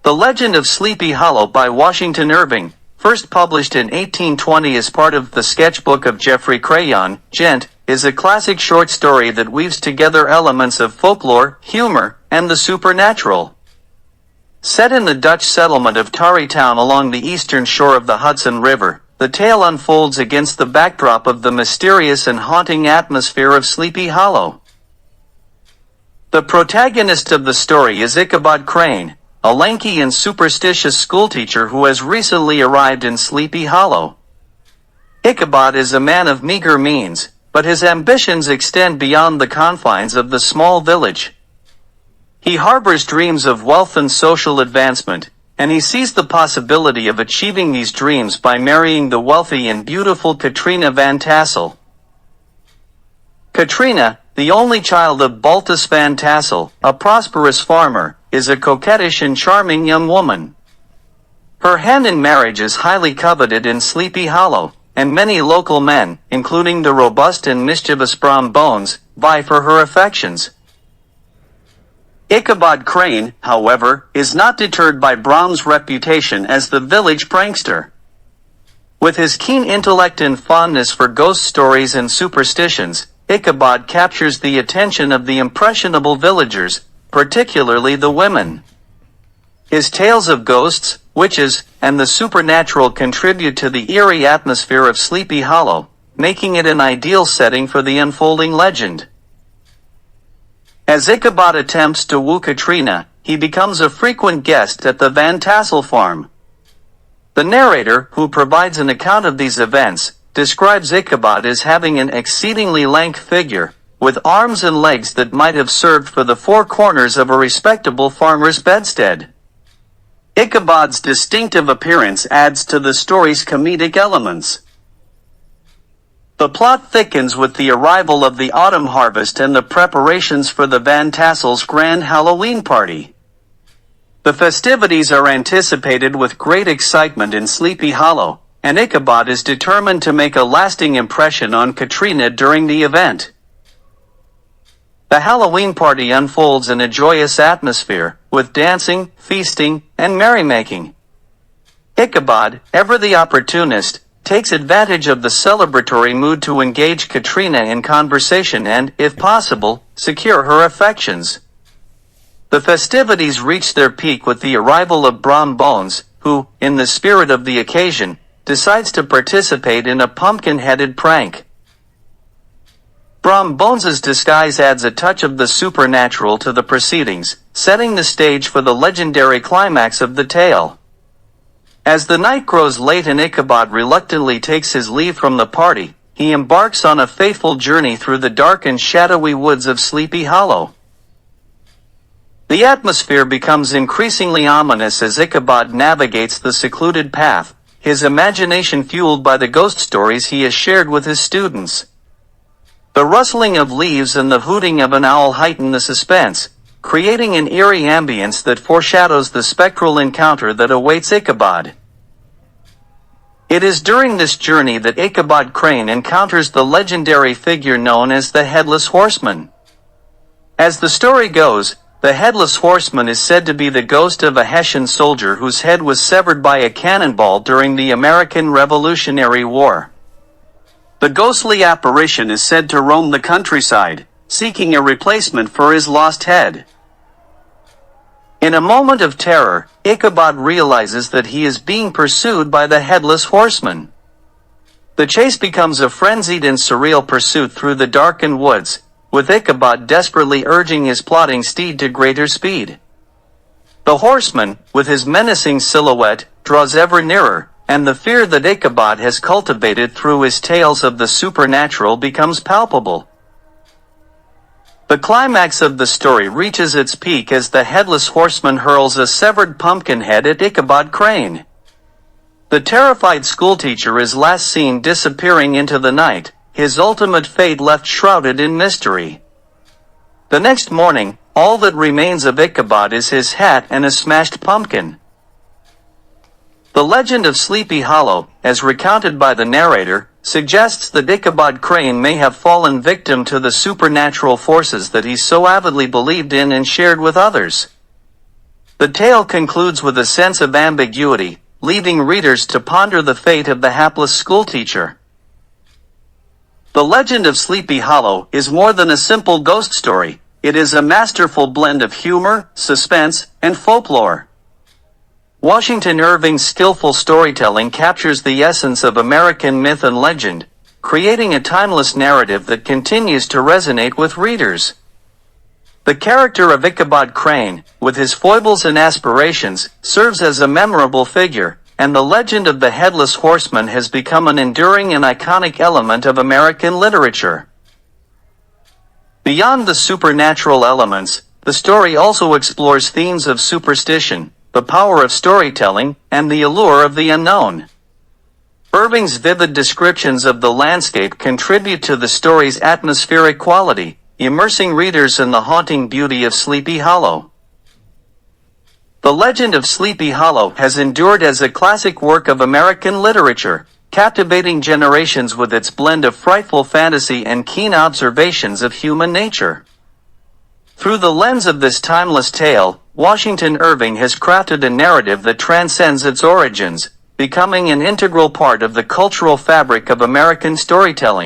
The Legend of Sleepy Hollow by Washington Irving, first published in 1820 as part of the Sketchbook of Geoffrey Crayon, Gent, is a classic short story that weaves together elements of folklore, humor, and the supernatural. Set in the Dutch settlement of Tarrytown along the eastern shore of the Hudson River, the tale unfolds against the backdrop of the mysterious and haunting atmosphere of Sleepy Hollow. The protagonist of the story is Ichabod Crane, a lanky and superstitious schoolteacher who has recently arrived in Sleepy Hollow. Ichabod is a man of meager means, but his ambitions extend beyond the confines of the small village. He harbors dreams of wealth and social advancement, and he sees the possibility of achieving these dreams by marrying the wealthy and beautiful Katrina Van Tassel. Katrina, the only child of Baltus Van Tassel, a prosperous farmer, is a coquettish and charming young woman. Her hand in marriage is highly coveted in Sleepy Hollow, and many local men, including the robust and mischievous Brom Bones, vie for her affections. Ichabod Crane, however, is not deterred by Brom's reputation as the village prankster. With his keen intellect and fondness for ghost stories and superstitions, Ichabod captures the attention of the impressionable villagers, particularly the women. His tales of ghosts, witches, and the supernatural contribute to the eerie atmosphere of Sleepy Hollow, making it an ideal setting for the unfolding legend. As Ichabod attempts to woo Katrina, he becomes a frequent guest at the Van Tassel farm. The narrator, who provides an account of these events, describes Ichabod as having an exceedingly lank figure, with arms and legs that might have served for the four corners of a respectable farmer's bedstead. Ichabod's distinctive appearance adds to the story's comedic elements. The plot thickens with the arrival of the autumn harvest and the preparations for the Van Tassel's grand Halloween party. The festivities are anticipated with great excitement in Sleepy Hollow, and Ichabod is determined to make a lasting impression on Katrina during the event. The Halloween party unfolds in a joyous atmosphere, with dancing, feasting, and merrymaking. Ichabod, ever the opportunist, takes advantage of the celebratory mood to engage Katrina in conversation and, if possible, secure her affections. The festivities reach their peak with the arrival of Brom Bones, who, in the spirit of the occasion, decides to participate in a pumpkin-headed prank. Brom Bones's disguise adds a touch of the supernatural to the proceedings, setting the stage for the legendary climax of the tale. As the night grows late and Ichabod reluctantly takes his leave from the party, he embarks on a fateful journey through the dark and shadowy woods of Sleepy Hollow. The atmosphere becomes increasingly ominous as Ichabod navigates the secluded path, his imagination fueled by the ghost stories he has shared with his students. The rustling of leaves and the hooting of an owl heighten the suspense, creating an eerie ambience that foreshadows the spectral encounter that awaits Ichabod. It is during this journey that Ichabod Crane encounters the legendary figure known as the Headless Horseman. As the story goes, the Headless Horseman is said to be the ghost of a Hessian soldier whose head was severed by a cannonball during the American Revolutionary War. The ghostly apparition is said to roam the countryside, seeking a replacement for his lost head. In a moment of terror, Ichabod realizes that he is being pursued by the Headless Horseman. The chase becomes a frenzied and surreal pursuit through the darkened woods, with Ichabod desperately urging his plodding steed to greater speed. The horseman, with his menacing silhouette, draws ever nearer, and the fear that Ichabod has cultivated through his tales of the supernatural becomes palpable. The climax of the story reaches its peak as the Headless Horseman hurls a severed pumpkin head at Ichabod Crane. The terrified schoolteacher is last seen disappearing into the night, his ultimate fate left shrouded in mystery. The next morning, all that remains of Ichabod is his hat and a smashed pumpkin. The legend of Sleepy Hollow, as recounted by the narrator, suggests that Ichabod Crane may have fallen victim to the supernatural forces that he so avidly believed in and shared with others. The tale concludes with a sense of ambiguity, leaving readers to ponder the fate of the hapless schoolteacher. The Legend of Sleepy Hollow is more than a simple ghost story. It is a masterful blend of humor, suspense, and folklore. Washington Irving's skillful storytelling captures the essence of American myth and legend, creating a timeless narrative that continues to resonate with readers. The character of Ichabod Crane, with his foibles and aspirations, serves as a memorable figure, and the legend of the Headless Horseman has become an enduring and iconic element of American literature. Beyond the supernatural elements, the story also explores themes of superstition, the power of storytelling, and the allure of the unknown. Irving's vivid descriptions of the landscape contribute to the story's atmospheric quality, immersing readers in the haunting beauty of Sleepy Hollow. The Legend of Sleepy Hollow has endured as a classic work of American literature, captivating generations with its blend of frightful fantasy and keen observations of human nature. Through the lens of this timeless tale, Washington Irving has crafted a narrative that transcends its origins, becoming an integral part of the cultural fabric of American storytelling.